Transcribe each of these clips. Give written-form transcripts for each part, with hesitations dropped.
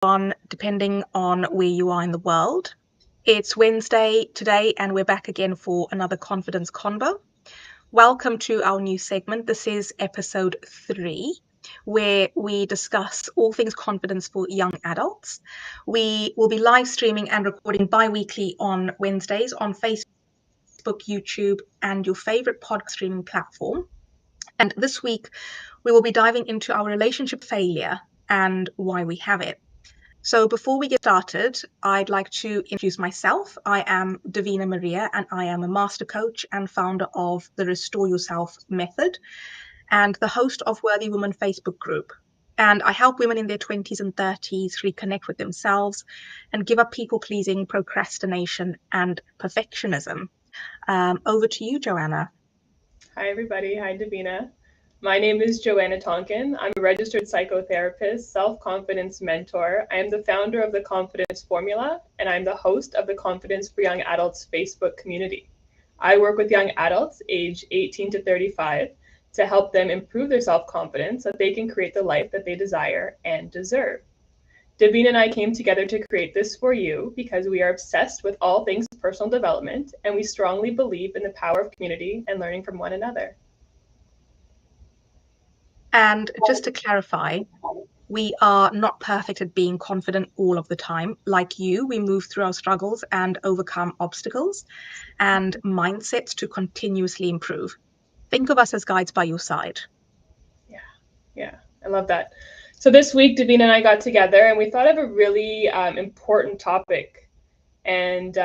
on, depending on where you are in the world. It's Wednesday today, and we're back again for another Confidence Convo. Welcome to our new segment. This is episode 3, where we discuss all things confidence for young adults. We will be live streaming and recording bi-weekly on Wednesdays on Facebook, YouTube, and your favorite podcast streaming platform. And this week, we will be diving into our relationship failure and why we have it. So before we get started, I'd like to introduce myself. I am Davina Maria, and I am a master coach and founder of the Restore Yourself Method and the host of Worthy Woman Facebook group. And I help women in their 20s and 30s reconnect with themselves and give up people-pleasing, procrastination, and perfectionism. Over to you, Joanna. Hi, everybody. Hi, Davina. My name is Joanna Tonkin. I'm a registered psychotherapist, self-confidence mentor. I am the founder of the Confidence Formula, and I'm the host of the Confidence for Young Adults Facebook community. I work with young adults aged 18 to 35 to help them improve their self-confidence so that they can create the life that they desire and deserve. Davina and I came together to create this for you because we are obsessed with all things personal development, and we strongly believe in the power of community and learning from one another. And just to clarify, we are not perfect at being confident all of the time. Like you, we move through our struggles and overcome obstacles and mindsets to continuously improve. Think of us as guides by your side. Yeah, I love that. So this week, Davina and I got together and we thought of a really important topic. And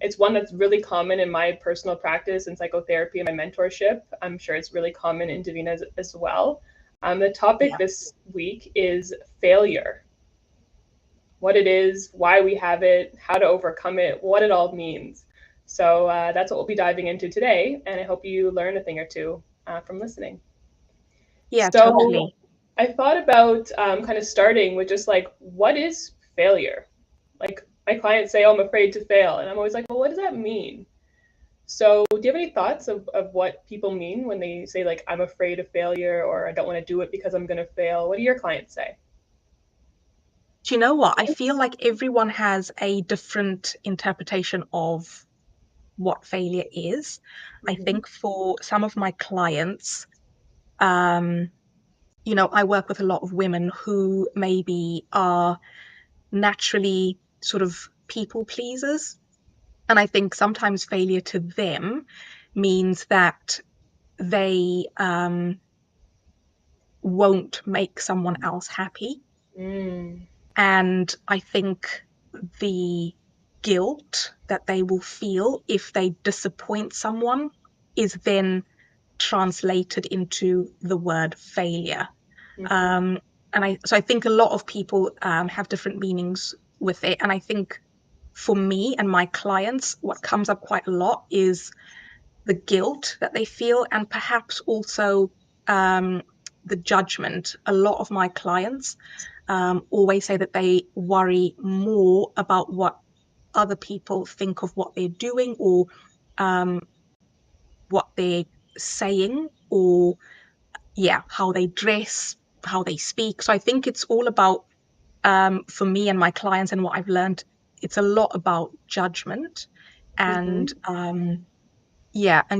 it's one that's really common in my personal practice and psychotherapy and my mentorship. I'm sure it's really common in Davina's as well. The topic this week is failure. What it is, why we have it, how to overcome it, what it all means. So that's what we'll be diving into today. And I hope you learn a thing or two from listening. Yeah, so totally. I thought about kind of starting with just like, what is failure? Like my clients say, oh, I'm afraid to fail. And I'm always like, well, what does that mean? So do you have any thoughts of what people mean when they say like, I'm afraid of failure, or I don't want to do it because I'm going to fail? What do your clients say? Do you know what? I feel like everyone has a different interpretation of what failure is. I think for some of my clients, I work with a lot of women who maybe are naturally sort of people pleasers. And I think sometimes failure to them means that they won't make someone else happy. And I think the guilt that they will feel if they disappoint someone is then translated into the word failure. And I think a lot of people have different meanings with it. And I think for me and my clients, what comes up quite a lot is the guilt that they feel, and perhaps also the judgment. A lot of my clients always say that they worry more about what other people think of what they're doing, or what they're saying, or how they dress, how they speak. So I think it's all about, for me and my clients and what I've learned, it's a lot about judgment and and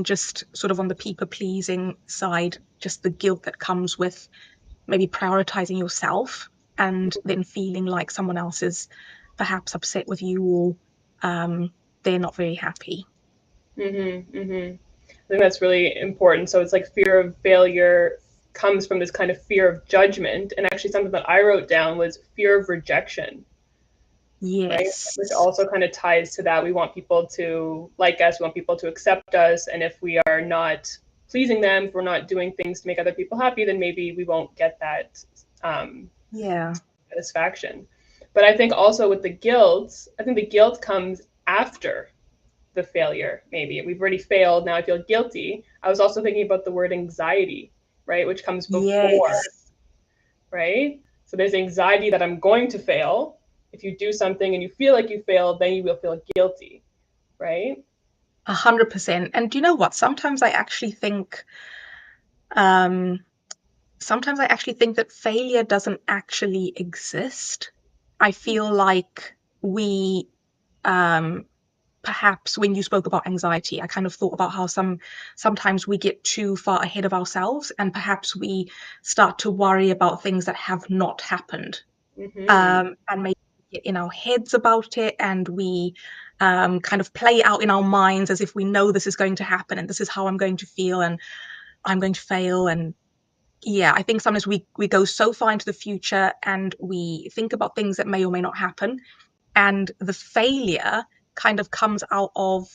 just sort of on the people pleasing side, just the guilt that comes with maybe prioritizing yourself and then feeling like someone else is perhaps upset with you, or they're not very happy. I think that's really important. So it's like fear of failure comes from this kind of fear of judgment. And actually something that I wrote down was fear of rejection. Yes. Right? Which also kind of ties to that. We want people to like us, we want people to accept us. And if we are not pleasing them, if we're not doing things to make other people happy, then maybe we won't get that satisfaction. But I think also with the guilt, I think the guilt comes after the failure. Maybe we've already failed, now I feel guilty. I was also thinking about the word anxiety, right, which comes before. Right? So there's anxiety that I'm going to fail. If you do something and you feel like you failed, then you will feel guilty, right? 100%. And do you know what? Sometimes I actually think that failure doesn't actually exist. I feel like we, perhaps when you spoke about anxiety, I kind of thought about how sometimes we get too far ahead of ourselves, and perhaps we start to worry about things that have not happened, Mm-hmm. and maybe get in our heads about it, and we kind of play out in our minds as if we know this is going to happen, and this is how I'm going to feel, and I'm going to fail, and yeah, I think sometimes we go so far into the future and we think about things that may or may not happen, and the failure kind of comes out of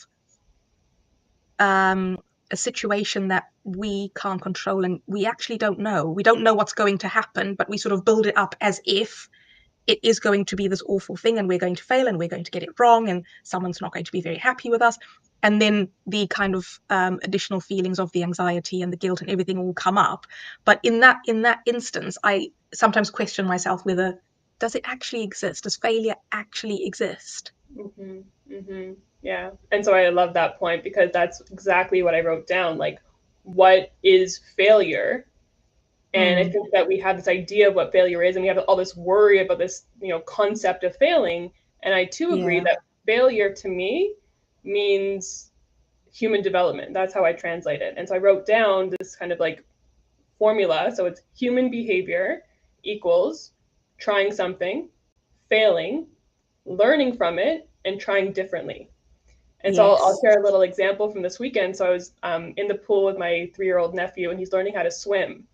um, a situation that we can't control, and we actually don't know. We don't know what's going to happen, but we sort of build it up as if it is going to be this awful thing, and we're going to fail, and we're going to get it wrong, and someone's not going to be very happy with us. And then the kind of additional feelings of the anxiety and the guilt and everything will come up. But in that instance, I sometimes question myself whether, does it actually exist? Does failure actually exist? Mm-hmm. Mm-hmm. Yeah. And so I love that point because that's exactly what I wrote down. Like, what is failure? And I Mm, think that we have this idea of what failure is, and we have all this worry about this, concept of failing. And I too agree yeah. that failure to me means human development. That's how I translate it. And so I wrote down this kind of like formula. So it's human behavior equals trying something, failing, learning from it, and trying differently. And so I'll Yes. share a little example from this weekend. So I was in the pool with my 3-year-old nephew, and he's learning how to swim.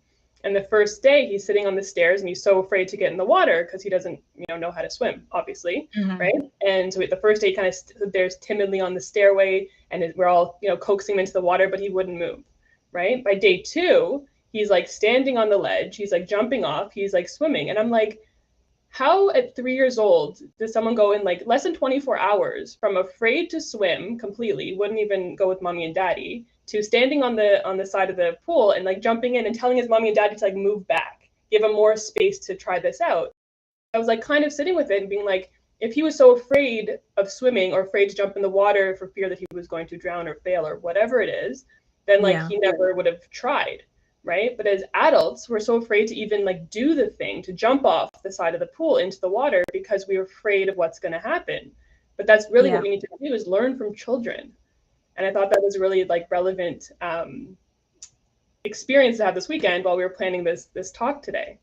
And the first day, he's sitting on the stairs, and he's so afraid to get in the water because he doesn't, know how to swim, obviously, Hmm. right? And so the first day, he kind of stood there timidly on the stairway, and we're all, coaxing him into the water, but he wouldn't move, right? By day 2, he's like standing on the ledge, he's like jumping off, he's like swimming, and I'm like, how at 3 years old does someone go in like less than 24 hours from afraid to swim completely, wouldn't even go with mommy and daddy, to standing on the side of the pool and like jumping in and telling his mommy and daddy to like move back, give him more space to try this out? I was like kind of sitting with it and being like, if he was so afraid of swimming or afraid to jump in the water for fear that he was going to drown or fail or whatever it is, then like Yeah. he never would have tried, right? But as adults, we're so afraid to even like do the thing, to jump off the side of the pool into the water because we're afraid of what's going to happen. But that's really what Yeah. we need to do, is learn from children. And I thought that was a really like relevant experience to have this weekend while we were planning this talk today.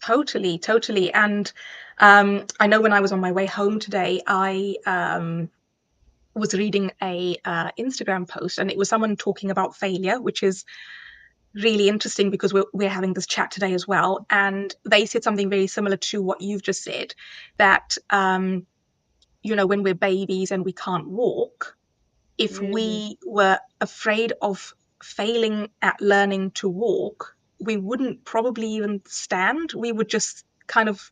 Totally, totally. And I know when I was on my way home today, I was reading a Instagram post, and it was someone talking about failure, which is really interesting because we're having this chat today as well. And they said something very similar to what you've just said, that when we're babies and we can't walk, if Mm-hmm. we were afraid of failing at learning to walk, we wouldn't probably even stand. We would just kind of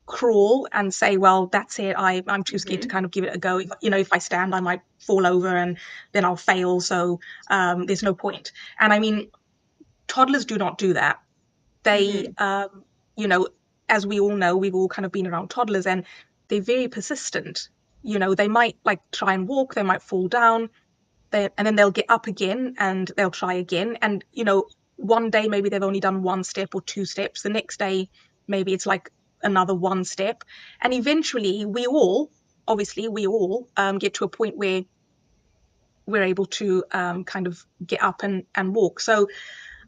crawl and say, well, that's it. I'm too scared to Mm-hmm. kind of give it a go. If I stand, I might fall over and then I'll fail. So there's no point. And I mean, toddlers do not do that. They, Mm-hmm. you know, as we all know, we've all kind of been around toddlers, and they're very persistent. They might like try and walk, they might fall down, and then they'll get up again and they'll try again. And one day maybe they've only done one step or two steps. The next day maybe it's like another one step, and eventually we all get to a point where we're able to kind of get up and walk. So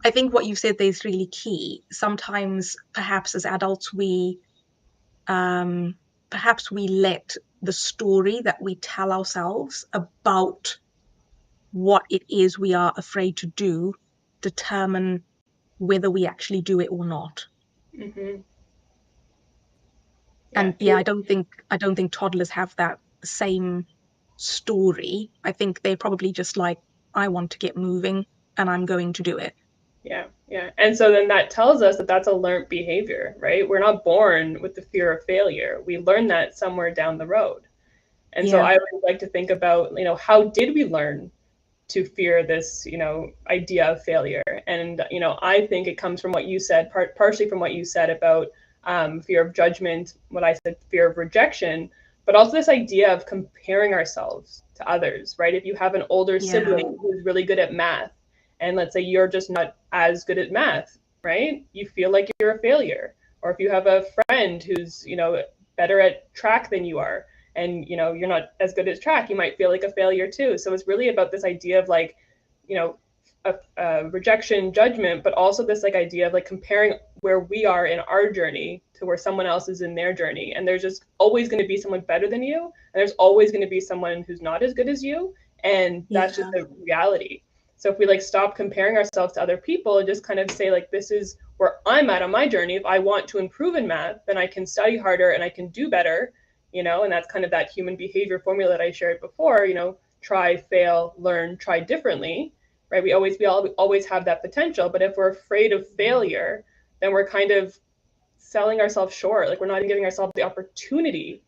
I think what you said there is really key. Sometimes perhaps as adults um, we let the story that we tell ourselves about what it is we are afraid to do determine whether we actually do it or not. Mm-hmm. Yeah. And yeah, I don't think toddlers have that same story. I think they're probably just like, I want to get moving and I'm going to do it. Yeah, yeah. And so then that tells us that that's a learned behavior, right? We're not born with the fear of failure. We learn that somewhere down the road. And so Yeah. I would like to think about, how did we learn to fear this, idea of failure? And, I think it comes from what you said, partially from what you said about fear of judgment, what I said, fear of rejection, but also this idea of comparing ourselves to others, right? If you have an older Yeah. sibling who's really good at math, and let's say you're just not as good at math, right? You feel like you're a failure. Or if you have a friend who's, better at track than you are, and you're not as good at track, you might feel like a failure too. So it's really about this idea of like, a rejection, judgment, but also this like idea of like comparing where we are in our journey to where someone else is in their journey. And there's just always going to be someone better than you, and there's always going to be someone who's not as good as you, and that's just the reality. So if we like stop comparing ourselves to other people and just kind of say like, this is where I'm at on my journey. If I want to improve in math, then I can study harder and I can do better, and that's kind of that human behavior formula that I shared before, try, fail, learn, try differently, right? We always have that potential, but if we're afraid of failure, then we're kind of selling ourselves short. Like we're not even giving ourselves the opportunity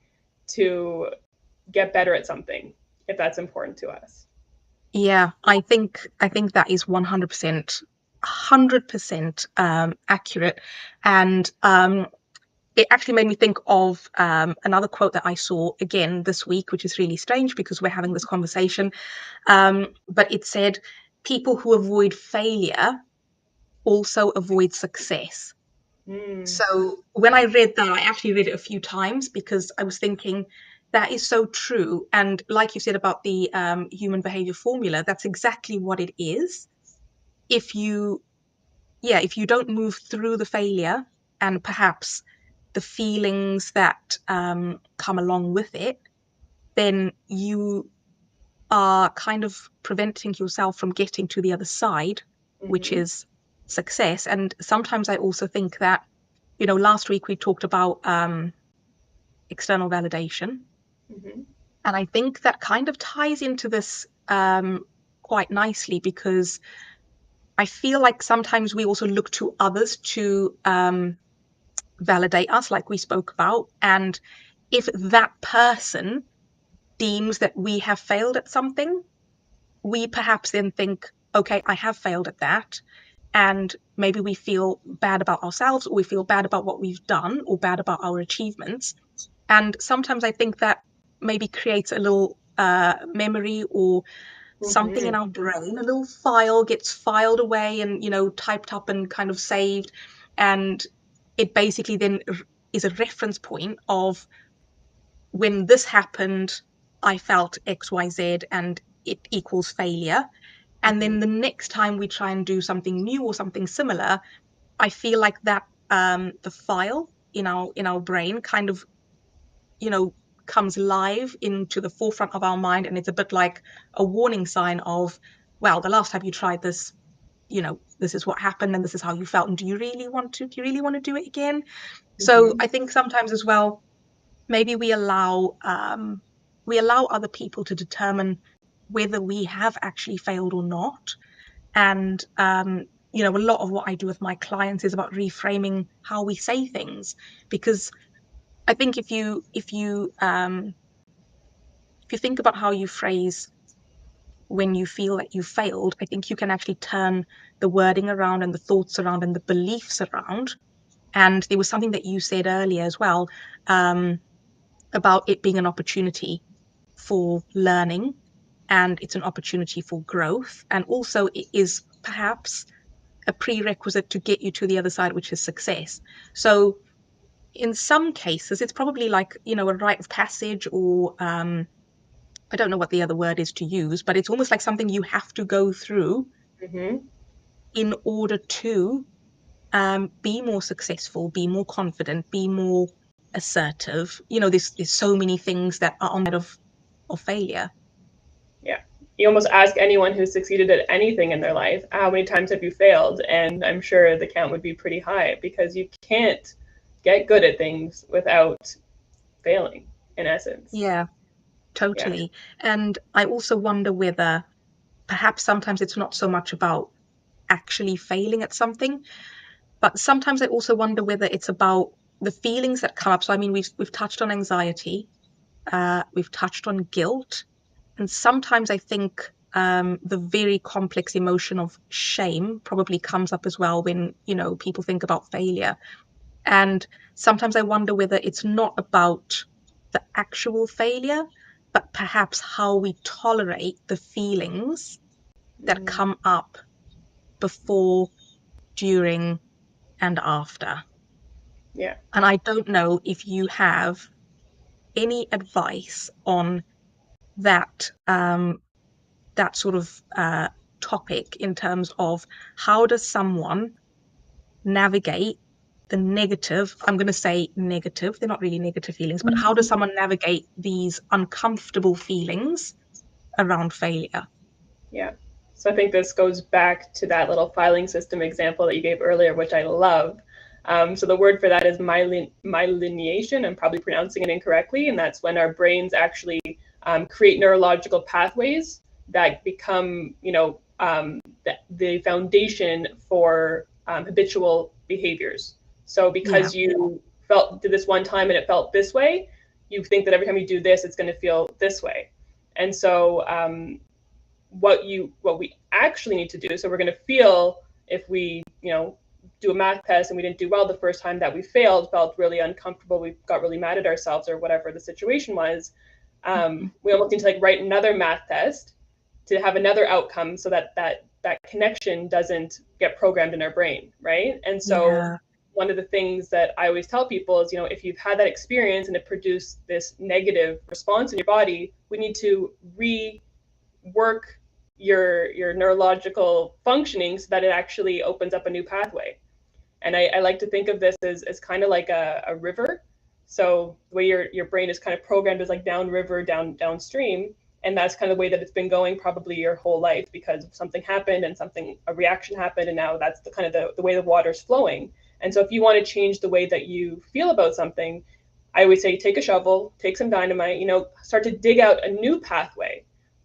to get better at something, if that's important to us. Yeah, I think that is 100%, 100% accurate. And it actually made me think of another quote that I saw again this week, which is really strange because we're having this conversation. But it said, people who avoid failure also avoid success. So when I read that, I actually read it a few times because I was thinking that is so true. And like you said about the human behavior formula, that's exactly what it is. If you, if you don't move through the failure and perhaps the feelings that come along with it, then you are kind of preventing yourself from getting to the other side, which is success. And sometimes I also think that, last week we talked about external validation. And I think that kind of ties into this quite nicely, because I feel like sometimes we also look to others to validate us, like we spoke about. And if that person deems that we have failed at something, we perhaps then think, okay, I have failed at that. And maybe we feel bad about ourselves, or we feel bad about what we've done, or bad about our achievements. And sometimes I think that maybe creates a little memory or something in our brain, a little file gets filed away and, typed up and kind of saved. And it basically then is a reference point of, when this happened, I felt XYZ and it equals failure. And then the next time we try and do something new or something similar, I feel like that the file in our brain kind of, comes live into the forefront of our mind, and it's a bit like a warning sign of, well, the last time you tried this, this is what happened and this is how you felt, and do you really want to do it again? So I think sometimes as well, maybe we allow other people to determine whether we have actually failed or not. And a lot of what I do with my clients is about reframing how we say things, because I think if you think about how you phrase when you feel that you failed, I think you can actually turn the wording around and the thoughts around and the beliefs around. And there was something that you said earlier as well, about it being an opportunity for learning, and it's an opportunity for growth, and also it is perhaps a prerequisite to get you to the other side, which is success. So in some cases it's probably like, a rite of passage, or I don't know what the other word is to use, but it's almost like something you have to go through in order to be more successful, be more confident, be more assertive. There's so many things that are on that of failure. Yeah. You almost ask anyone who's succeeded at anything in their life, how many times have you failed? And I'm sure the count would be pretty high, because you can't get good at things without failing, in essence. Yeah, totally. Yeah. And I also wonder whether perhaps sometimes it's not so much about actually failing at something, but sometimes I also wonder whether it's about the feelings that come up. So I mean, we've touched on anxiety, we've touched on guilt, and sometimes I think the very complex emotion of shame probably comes up as well when, people think about failure. And sometimes I wonder whether it's not about the actual failure, but perhaps how we tolerate the feelings that come up before, during, and after. Yeah. And I don't know if you have any advice on that that sort of topic in terms of how does someone navigate the negative, I'm going to say negative, they're not really negative feelings, but how does someone navigate these uncomfortable feelings around failure? Yeah. So I think this goes back to that little filing system example that you gave earlier, which I love. So the word for that is myelination. I'm probably pronouncing it incorrectly, and that's when our brains actually create neurological pathways that become, the foundation for habitual behaviors. So Yeah, because you did this one time and it felt this way, you think that every time you do this, it's going to feel this way. And so what we actually need to do. So we're going to feel if we, do a math test and we didn't do well the first time that we failed, felt really uncomfortable, we got really mad at ourselves or whatever the situation was. We almost need to like write another math test to have another outcome so that connection doesn't get programmed in our brain, right? And so yeah, one of the things that I always tell people is, if you've had that experience and it produced this negative response in your body, we need to rework your neurological functioning so that it actually opens up a new pathway. And I like to think of this as kind of like a river. So the way your brain is kind of programmed is like downriver, downstream, and that's kind of the way that it's been going probably your whole life because something happened and a reaction happened, and now that's the kind of the way the water's flowing. And so if you want to change the way that you feel about something, I always say take a shovel, take some dynamite, start to dig out a new pathway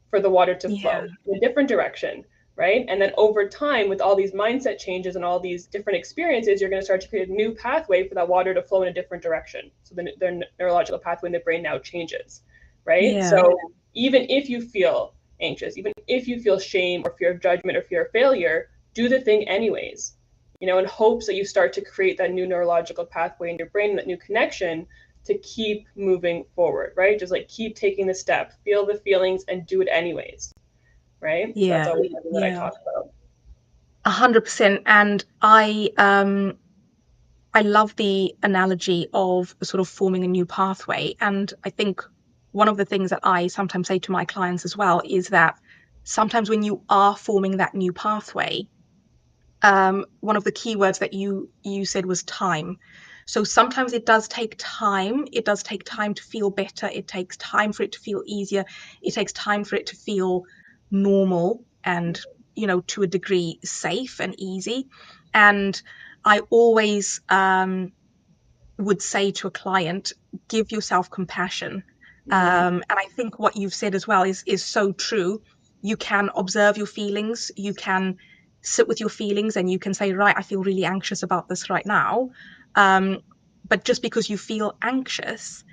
for the water to yeah, flow in a different direction, right? And then over time, with all these mindset changes and all these different experiences, you're going to start to create a new pathway for that water to flow in a different direction. So the neurological pathway in the brain now changes, right? yeah, So even if you feel anxious, even if you feel shame or fear of judgment or fear of failure, do the thing anyways, in hopes that you start to create that new neurological pathway in your brain, that new connection to keep moving forward, right? Just like keep taking the step, feel the feelings and do it anyways, right? So that's yeah, always something that I yeah, talk about. 100%. And I love the analogy of sort of forming a new pathway. And I think one of the things that I sometimes say to my clients as well is that sometimes when you are forming that new pathway, one of the key words that you said was time. So sometimes it does take time. It does take time to feel better. It takes time for it to feel easier. It takes time for it to feel normal and, to a degree safe and easy. And I always would say to a client, give yourself compassion. And I think what you've said as well is so true. You can observe your feelings, you can sit with your feelings, and you can say, right, I feel really anxious about this right now. Um, but just because you feel anxious,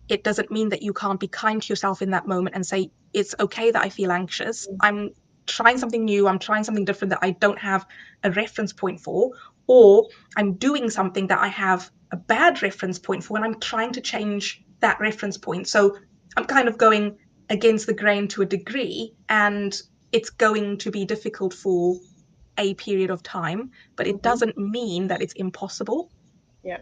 it doesn't mean that you can't be kind to yourself in that moment and say, it's okay that I feel anxious. I'm trying something new, I'm trying something different that I don't have a reference point for, or I'm doing something that I have a bad reference point for, and I'm trying to change that reference point. So I'm kind of going against the grain to a degree, and it's going to be difficult for a period of time, but it Mm-hmm. doesn't mean that it's impossible. Yeah.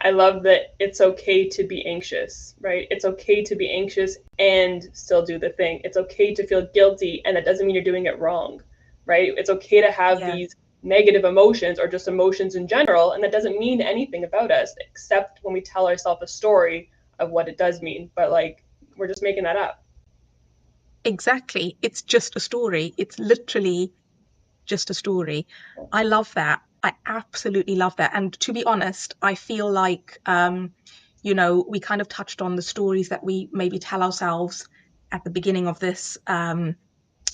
I love that it's okay to be anxious, right? It's okay to be anxious and still do the thing. It's okay to feel guilty, and that doesn't mean you're doing it wrong, right? It's okay to have Yeah, these negative emotions or just emotions in general, and that doesn't mean anything about us except when we tell ourselves a story of what it does mean. But like, we're just making that up. exactly. It's just a story. It's literally just a story. I love that. I absolutely love that. And to be honest, I feel like, we kind of touched on the stories that we maybe tell ourselves at the beginning of this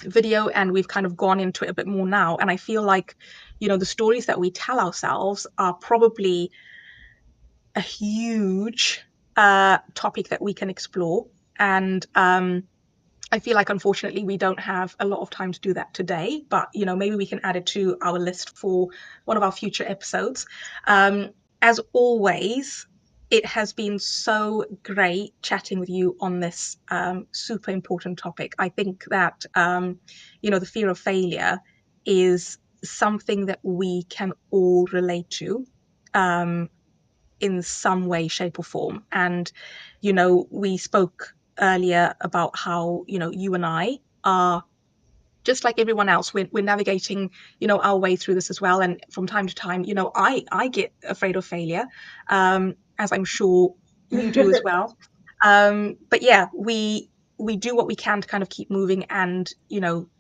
video, and we've kind of gone into it a bit more now. And I feel like, the stories that we tell ourselves are probably a huge topic that we can explore. And I feel like, unfortunately, we don't have a lot of time to do that today, but maybe we can add it to our list for one of our future episodes. As always, it has been so great chatting with you on this super important topic. I think that the fear of failure is something that we can all relate to. Um, in some way, shape, or form. And, we spoke earlier about how, you and I are just like everyone else. We're navigating, our way through this as well. And from time to time, I get afraid of failure, as I'm sure you do as well. But yeah, we do what we can to kind of keep moving and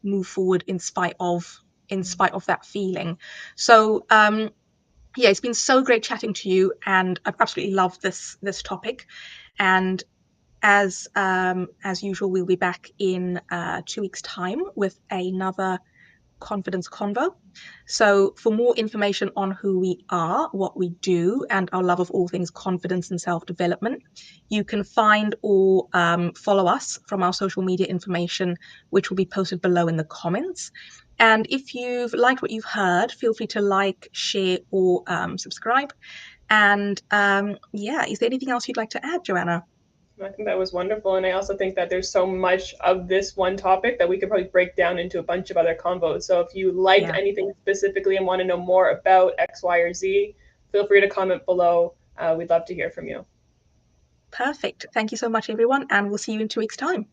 move forward in spite of that feeling. So yeah, it's been so great chatting to you, and I've absolutely loved this topic. And as usual, we'll be back in 2 weeks' time with another confidence convo. So, for more information on who we are, what we do, and our love of all things confidence and self development, you can find or follow us from our social media information, which will be posted below in the comments. And if you've liked what you've heard, feel free to like, share, or subscribe. And yeah, is there anything else you'd like to add, Joanna? I think that was wonderful. And I also think that there's so much of this one topic that we could probably break down into a bunch of other convos. So if you liked Yeah. anything specifically and want to know more about X, Y, or Z, feel free to comment below. We'd love to hear from you. Perfect. Thank you so much, everyone, and we'll see you in 2 weeks' time.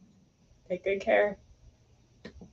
Take good care.